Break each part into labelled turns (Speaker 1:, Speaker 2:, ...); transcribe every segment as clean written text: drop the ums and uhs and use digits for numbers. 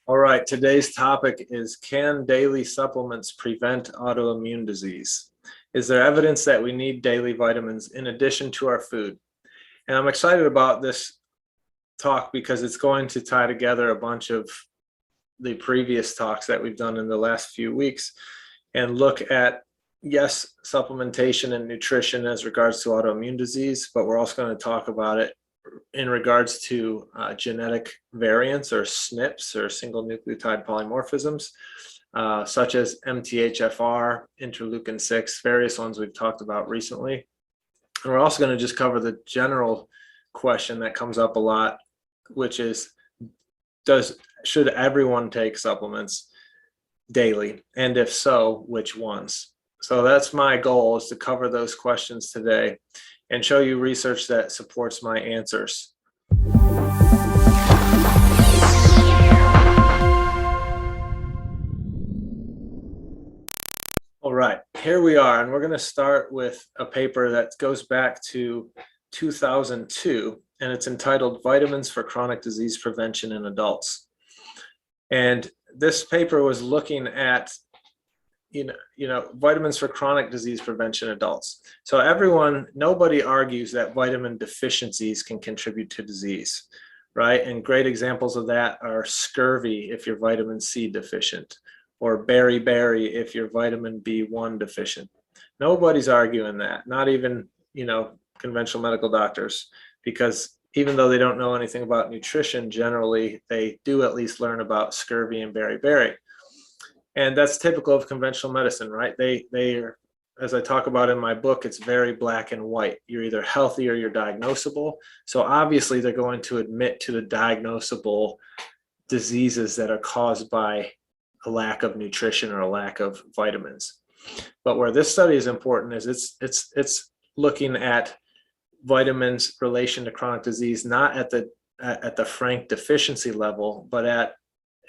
Speaker 1: All right, today's topic is, can daily supplements prevent autoimmune disease? Is there evidence that we need daily vitamins in addition to our food? And I'm excited about this talk because it's going to tie together a bunch of the previous talks that we've done in the last few weeks and look at, yes, supplementation and nutrition as regards to autoimmune disease, but we're also going to talk about it in regards to genetic variants or SNPs or single nucleotide polymorphisms, such as MTHFR, interleukin 6, various ones we've talked about recently. And we're also going to just cover the general question that comes up a lot, which is, should everyone take supplements daily? And if so, which ones? So that's my goal, is to cover those questions today and show you research that supports my answers. All right, here we are, and we're going to start with a paper that goes back to 2002, and it's entitled Vitamins for Chronic Disease Prevention in Adults. And this paper was looking at vitamins for chronic disease prevention in adults. So nobody argues that vitamin deficiencies can contribute to disease, right? And great examples of that are scurvy if you're vitamin C deficient, or beriberi if you're vitamin B1 deficient. Nobody's arguing that, not even, conventional medical doctors, because even though they don't know anything about nutrition, generally they do at least learn about scurvy and beriberi. And that's typical of conventional medicine, right? They are, as I talk about in my book, it's very black and white. You're either healthy or you're diagnosable. So obviously they're going to admit to the diagnosable diseases that are caused by a lack of nutrition or a lack of vitamins. But where this study is important is it's looking at vitamins relation to chronic disease, not at the frank deficiency level, but at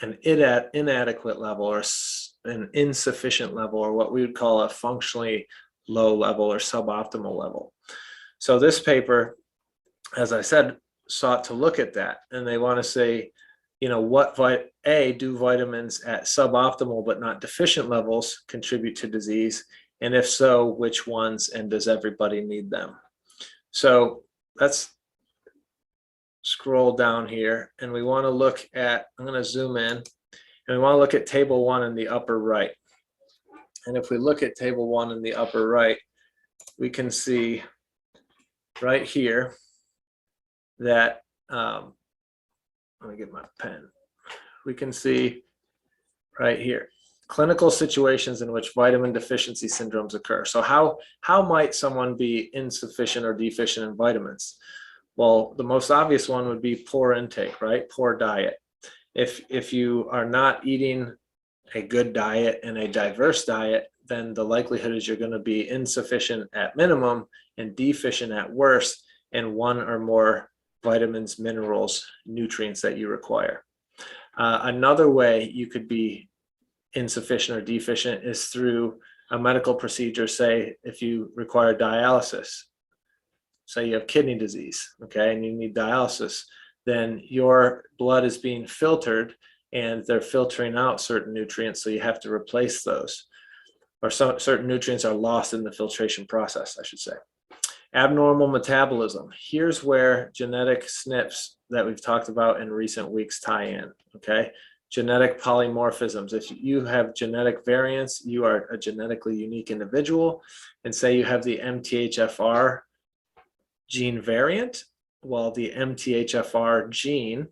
Speaker 1: an inadequate level or an insufficient level, or what we would call a functionally low level or suboptimal level. So this paper, as I said, sought to look at that, and they want to say, do vitamins at suboptimal but not deficient levels contribute to disease? And if so, which ones, and does everybody need them? So let's scroll down here, and we want to look at, I'm going to zoom in, and we want to look at table 1 in the upper right. And if we look at table 1 in the upper right, we can see right here that, let me get my pen. We can see right here, clinical situations in which vitamin deficiency syndromes occur. So how might someone be insufficient or deficient in vitamins? Well, the most obvious one would be poor intake, right? Poor diet. If you are not eating a good diet and a diverse diet, then the likelihood is you're going to be insufficient at minimum and deficient at worst in one or more vitamins, minerals, nutrients that you require. Another way you could be insufficient or deficient is through a medical procedure. Say if you require dialysis, say you have kidney disease, okay, and you need dialysis, then your blood is being filtered and they're filtering out certain nutrients, so you have to replace those. Or certain nutrients are lost in the filtration process, I should say. Abnormal metabolism. Here's where genetic SNPs that we've talked about in recent weeks tie in, okay? Genetic polymorphisms. If you have genetic variants, you are a genetically unique individual. And say you have the MTHFR gene variant, well, the MTHFR gene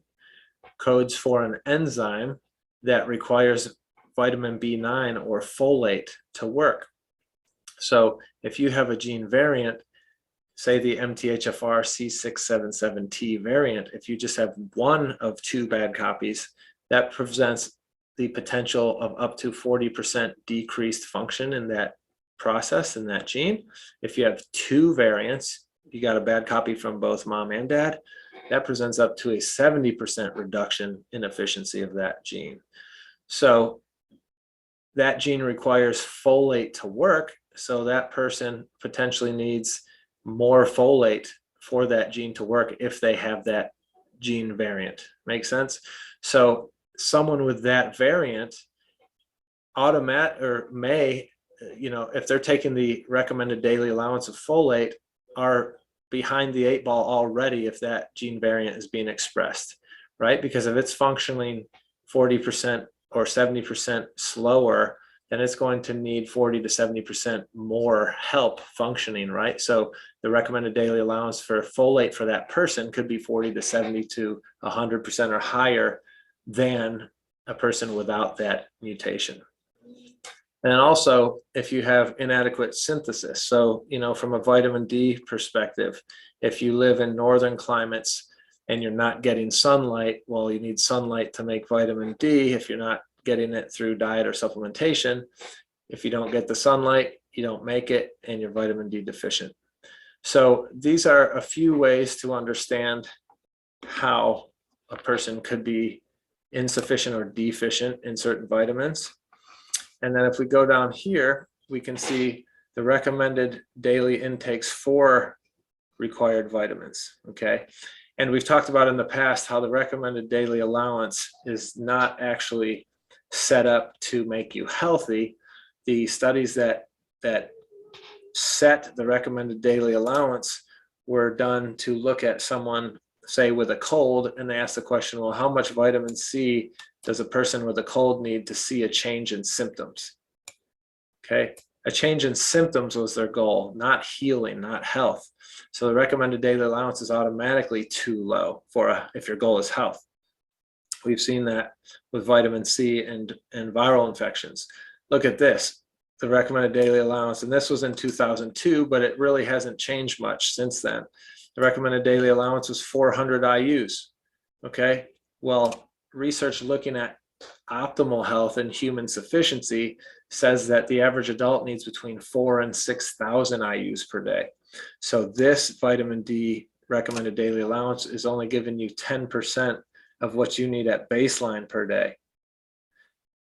Speaker 1: codes for an enzyme that requires vitamin B9 or folate to work. So if you have a gene variant, say the MTHFR C677T variant, if you just have one of 2 bad copies, that presents the potential of up to 40% decreased function in that process, in that gene. If you have 2 variants, you got a bad copy from both mom and dad, that presents up to a 70% reduction in efficiency of that gene. So that gene requires folate to work, so that person potentially needs more folate for that gene to work if they have that gene variant. Make sense? So someone with that variant may, if they're taking the recommended daily allowance of folate, are behind the 8 ball already if that gene variant is being expressed, right? Because if it's functioning 40% or 70% slower, then it's going to need 40 to 70% more help functioning, right? So the recommended daily allowance for folate for that person could be 40 to 70 to 100% or higher than a person without that mutation. And also, if you have inadequate synthesis, so, from a vitamin D perspective, if you live in northern climates and you're not getting sunlight, well, you need sunlight to make vitamin D. If you're not getting it through diet or supplementation, if you don't get the sunlight, you don't make it, and you're vitamin D deficient. So these are a few ways to understand how a person could be insufficient or deficient in certain vitamins. And then if we go down here, we can see the recommended daily intakes for required vitamins, okay? And we've talked about in the past how the recommended daily allowance is not actually set up to make you healthy. The studies that set the recommended daily allowance were done to look at someone, say, with a cold, and they asked the question, well, how much vitamin C does a person with a cold need to see a change in symptoms? Okay, a change in symptoms was their goal, not healing, not health. So the recommended daily allowance is automatically too low if your goal is health. We've seen that with vitamin C and viral infections. Look at this, the recommended daily allowance, and this was in 2002, but it really hasn't changed much since then. The recommended daily allowance was 400 IUs, okay? Well, research looking at optimal health and human sufficiency says that the average adult needs between 4,000 and 6,000 IUs per day. So this vitamin D recommended daily allowance is only giving you 10% of what you need at baseline per day.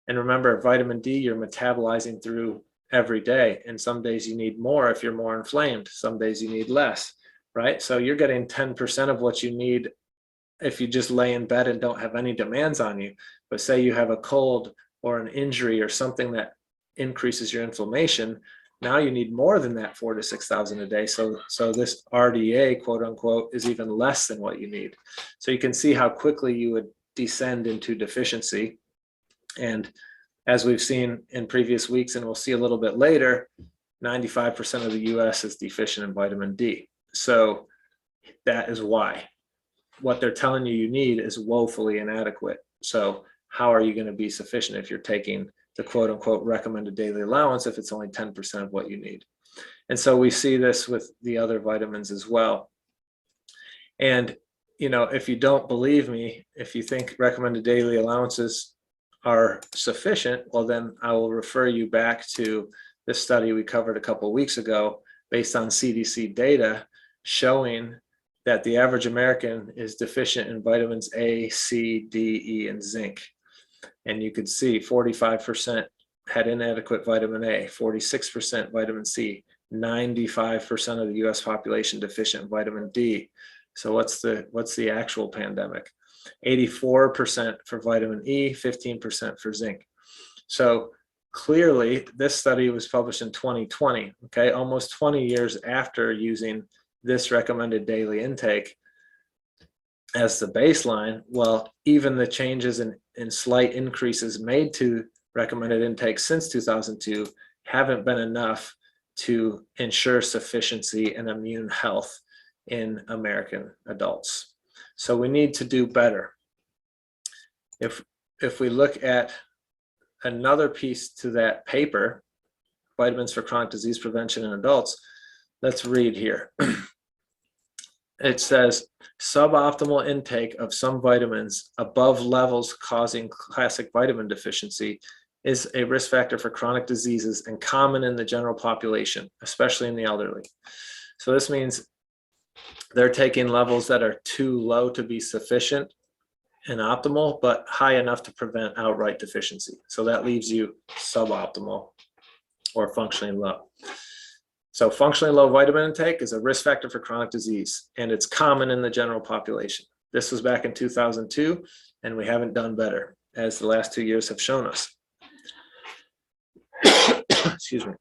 Speaker 1: And remember, vitamin D you're metabolizing through every day, and some days you need more if you're more inflamed, some days you need less, right? So you're getting 10% of what you need if you just lay in bed and don't have any demands on you. But say you have a cold or an injury or something that increases your inflammation, now you need more than that 4,000 to 6,000 a day. So this RDA, quote unquote, is even less than what you need. So you can see how quickly you would descend into deficiency. And as we've seen in previous weeks, and we'll see a little bit later, 95% of the US is deficient in vitamin D. So that is why. What they're telling you need is woefully inadequate. So how are you going to be sufficient if you're taking the quote unquote recommended daily allowance if it's only 10% of what you need? And so we see this with the other vitamins as well. And, if you don't believe me, if you think recommended daily allowances are sufficient, well, then I will refer you back to this study we covered a couple of weeks ago based on CDC data showing that the average American is deficient in vitamins A, C, D, E, and zinc. And you could see 45% had inadequate vitamin A, 46% vitamin C, 95% of the US population deficient in vitamin D. So what's the actual pandemic? 84% for vitamin E, 15% for zinc. So clearly this study was published in 2020, okay, almost 20 years after using this recommended daily intake as the baseline. Well, even the changes in slight increases made to recommended intake since 2002 haven't been enough to ensure sufficiency and immune health in American adults. So we need to do better. If we look at another piece to that paper, Vitamins for Chronic Disease Prevention in Adults, let's read here. It says, suboptimal intake of some vitamins above levels causing classic vitamin deficiency is a risk factor for chronic diseases and common in the general population, especially in the elderly. So this means they're taking levels that are too low to be sufficient and optimal, but high enough to prevent outright deficiency. So that leaves you suboptimal or functionally low. So functionally low vitamin intake is a risk factor for chronic disease, and it's common in the general population. This was back in 2002, and we haven't done better. as the last 2 years have shown us. Excuse me.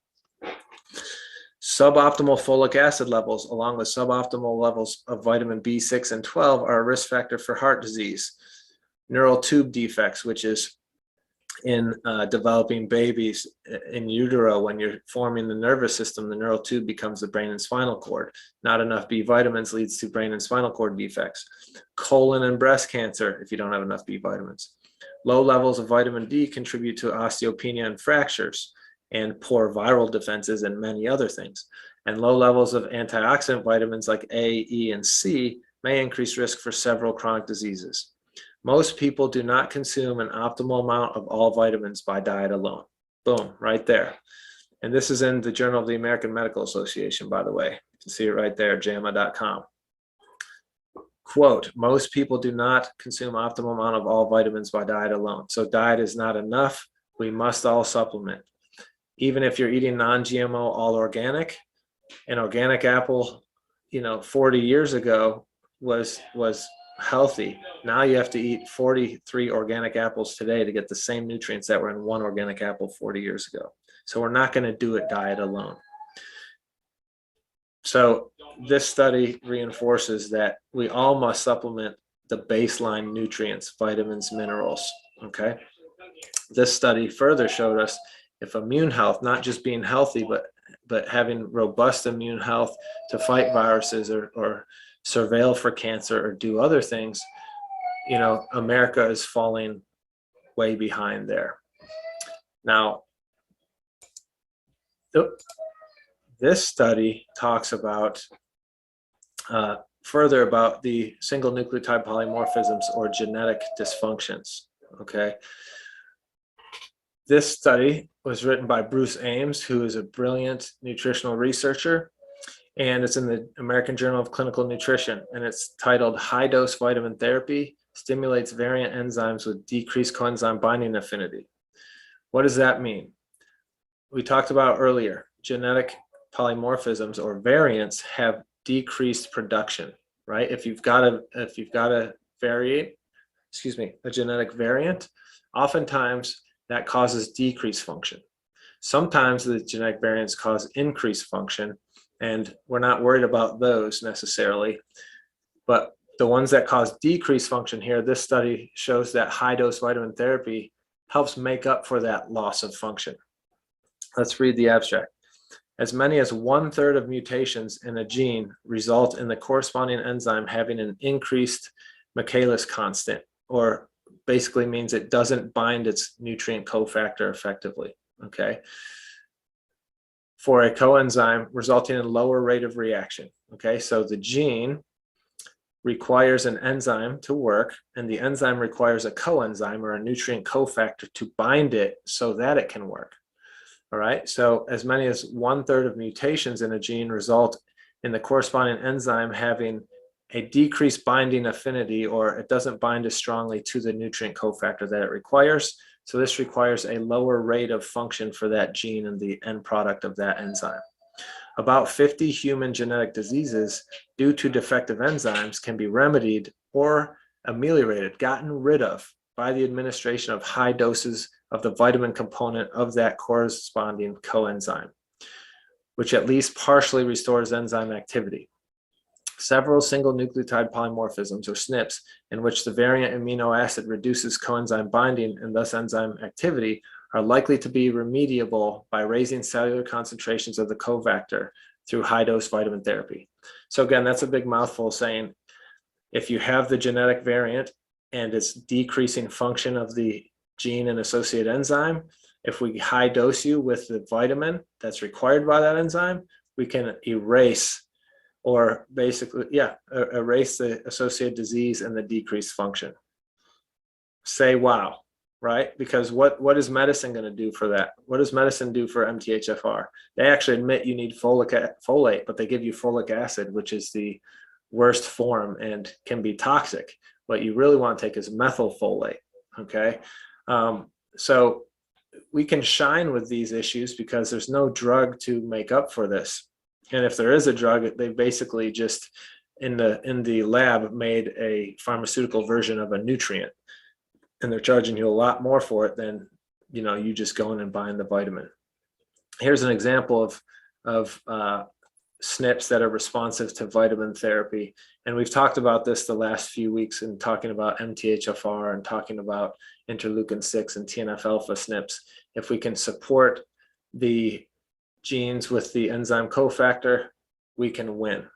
Speaker 1: Suboptimal folic acid levels, along with suboptimal levels of vitamin B6 and 12, are a risk factor for heart disease, neural tube defects, which is in developing babies in utero. When you're forming the nervous system, the neural tube becomes the brain and spinal cord. Not enough B vitamins leads to brain and spinal cord defects. Colon and breast cancer if you don't have enough B vitamins. Low levels of vitamin D contribute to osteopenia and fractures, and poor viral defenses, and many other things. And low levels of antioxidant vitamins like A, E, and C may increase risk for several chronic diseases. Most people do not consume an optimal amount of all vitamins by diet alone. Boom, right there. And this is in the Journal of the American Medical Association, by the way. You can see it right there, JAMA.com. Quote, most people do not consume optimal amount of all vitamins by diet alone. So diet is not enough. We must all supplement. Even if you're eating non-GMO, all organic, an organic apple, 40 years ago was healthy. Now you have to eat 43 organic apples today to get the same nutrients that were in one organic apple 40 years ago. So we're not going to do it diet alone. So this study reinforces that we all must supplement the baseline nutrients, vitamins, minerals, okay? This study further showed us if immune health, not just being healthy, but having robust immune health to fight viruses or surveil for cancer or do other things, America is falling way behind there. Now, this study talks about further about the single nucleotide polymorphisms or genetic dysfunctions, okay? This study was written by Bruce Ames, who is a brilliant nutritional researcher, and it's in the American Journal of Clinical Nutrition, and it's titled High-Dose Vitamin Therapy Stimulates Variant Enzymes with Decreased Coenzyme Binding Affinity. What does that mean? We talked about earlier, genetic polymorphisms or variants have decreased production, right? If you've got a genetic variant, oftentimes that causes decreased function. Sometimes the genetic variants cause increased function, and we're not worried about those necessarily. But the ones that cause decreased function here, this study shows that high-dose vitamin therapy helps make up for that loss of function. Let's read the abstract. As many as 1/3 of mutations in a gene result in the corresponding enzyme having an increased Michaelis constant, or basically means it doesn't bind its nutrient cofactor effectively, okay? For a coenzyme, resulting in a lower rate of reaction, okay? So the gene requires an enzyme to work, and the enzyme requires a coenzyme or a nutrient cofactor to bind it so that it can work, all right? So as many as 1/3 of mutations in a gene result in the corresponding enzyme having a decreased binding affinity, or it doesn't bind as strongly to the nutrient cofactor that it requires. So this requires a lower rate of function for that gene and the end product of that enzyme. About 50 human genetic diseases due to defective enzymes can be remedied or ameliorated, gotten rid of, by the administration of high doses of the vitamin component of that corresponding coenzyme, which at least partially restores enzyme activity. Several single nucleotide polymorphisms, or SNPs, in which the variant amino acid reduces coenzyme binding and thus enzyme activity, are likely to be remediable by raising cellular concentrations of the cofactor through high-dose vitamin therapy. So again, that's a big mouthful saying if you have the genetic variant and it's decreasing function of the gene and associated enzyme, if we high dose you with the vitamin that's required by that enzyme, we can erase or basically, erase the associated disease and the decreased function. Say wow, right? Because what is medicine going to do for that? What does medicine do for MTHFR? They actually admit you need folate, but they give you folic acid, which is the worst form and can be toxic. What you really want to take is methylfolate, okay? So we can shine with these issues because there's no drug to make up for this. And if there is a drug, they basically just in the lab made a pharmaceutical version of a nutrient. and they're charging you a lot more for it than, you know, you just going and buying the vitamin. Here's an example of SNPs that are responsive to vitamin therapy. And we've talked about this the last few weeks in talking about MTHFR and talking about interleukin-6 and TNF-alpha SNPs. If we can support the genes with the enzyme cofactor, we can win.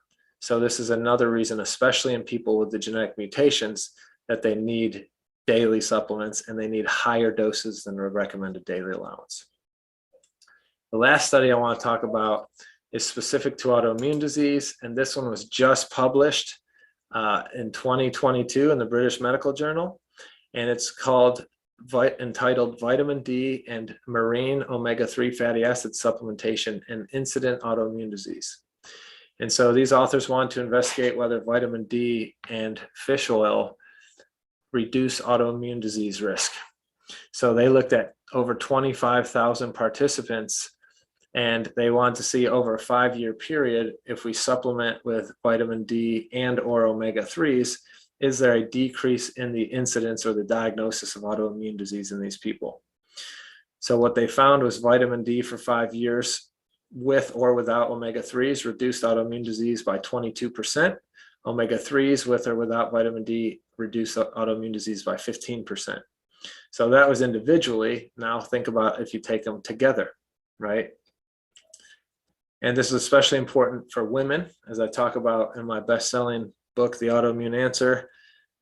Speaker 1: So this is another reason, especially in people with the genetic mutations, that they need daily supplements and they need higher doses than the recommended daily allowance. The last study I want to talk about is specific to autoimmune disease, and this one was just published in 2022 in the British Medical Journal, and it's called entitled Vitamin D and Marine Omega-3 Fatty Acid Supplementation in Incident Autoimmune Disease. And so these authors want to investigate whether vitamin D and fish oil reduce autoimmune disease risk. So they looked at over 25,000 participants, and they want to see over a 5-year period, if we supplement with vitamin D and or omega-3s, is there a decrease in the incidence or the diagnosis of autoimmune disease in these people? So what they found was vitamin D for 5 years with or without omega-3s reduced autoimmune disease by 22%. Omega-3s with or without vitamin D reduced autoimmune disease by 15%. So that was individually. Now think about if you take them together, right? And this is especially important for women, as I talk about in my best-selling book, The Autoimmune Answer.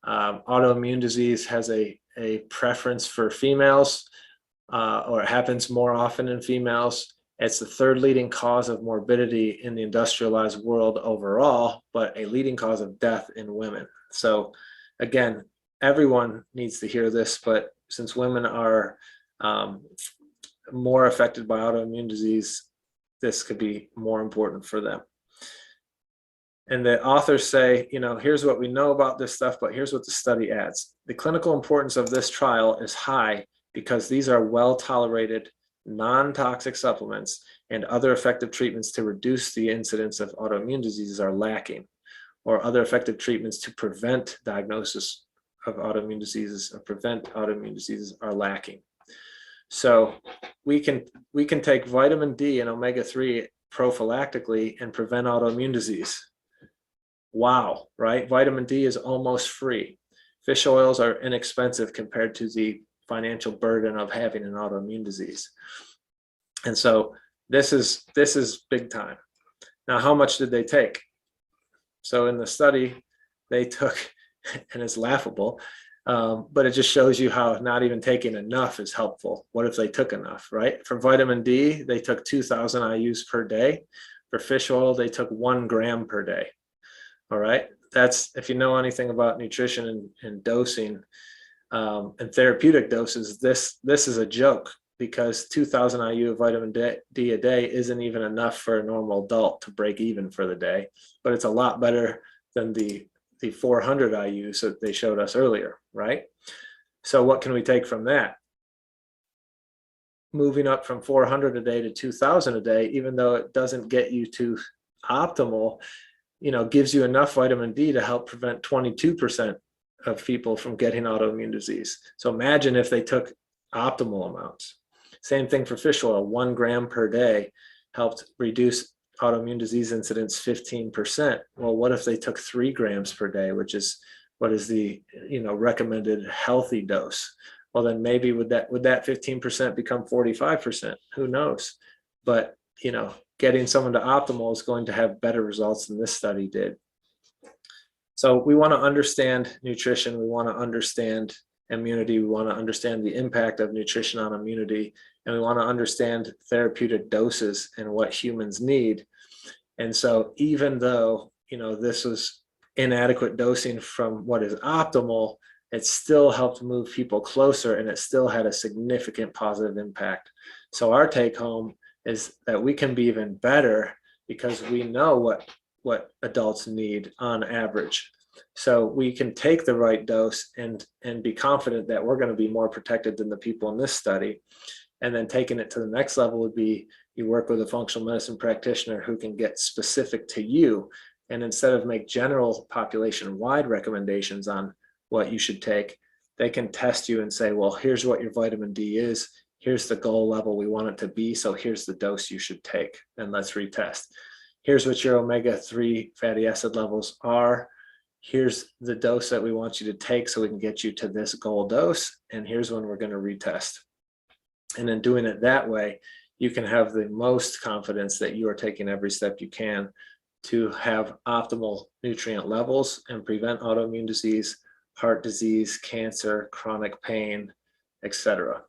Speaker 1: Autoimmune disease has a preference for females, or it happens more often in females. It's the third leading cause of morbidity in the industrialized world overall, but a leading cause of death in women. So again, everyone needs to hear this, but since women are more affected by autoimmune disease, this could be more important for them. And the authors say, you know, here's what we know about this stuff, but here's what the study adds. The clinical importance of this trial is high because these are well-tolerated, non-toxic supplements, and other effective treatments to reduce the incidence of autoimmune diseases are lacking, or other effective treatments to prevent diagnosis of autoimmune diseases or prevent autoimmune diseases are lacking. So we can take vitamin D and omega-3 prophylactically and prevent autoimmune disease. Wow, right? Vitamin D is almost free. Fish oils are inexpensive compared to the financial burden of having an autoimmune disease. And so this is big time. Now, how much did they take? So in the study, they took, and it's laughable, but it just shows you how not even taking enough is helpful. What if they took enough, right? For vitamin D, they took 2,000 IUs per day. For fish oil, they took 1 gram per day. All right, that's, if you know anything about nutrition and dosing and therapeutic doses, this is a joke, because 2,000 IU of vitamin D a day isn't even enough for a normal adult to break even for the day, but it's a lot better than the 400 IUs that they showed us earlier, right? So what can we take from that? Moving up from 400 a day to 2,000 a day, even though it doesn't get you to optimal, you know, gives you enough vitamin D to help prevent 22% of people from getting autoimmune disease. So imagine if they took optimal amounts. Same thing for fish oil, 1 gram per day helped reduce autoimmune disease incidence 15%. Well, what if they took 3 grams per day, which is what is the, you know, recommended healthy dose? Well, then maybe would that 15% become 45%? Who knows? But, you know, getting someone to optimal is going to have better results than this study did. So we want to understand nutrition. We want to understand immunity. We want to understand the impact of nutrition on immunity. And we want to understand therapeutic doses and what humans need. And so even though, you know, this was inadequate dosing from what is optimal, it still helped move people closer, and it still had a significant positive impact. So our take home is that we can be even better because we know what adults need on average. So we can take the right dose and be confident that we're going to be more protected than the people in this study. And then taking it to the next level would be you work with a functional medicine practitioner who can get specific to you. And instead of make general population-wide recommendations on what you should take, they can test you and say, well, here's what your vitamin D is. Here's the goal level we want it to be. So here's the dose you should take, and let's retest. Here's what your omega-3 fatty acid levels are. Here's the dose that we want you to take so we can get you to this goal dose. And here's when we're going to retest. And in doing it that way, you can have the most confidence that you are taking every step you can to have optimal nutrient levels and prevent autoimmune disease, heart disease, cancer, chronic pain, etc.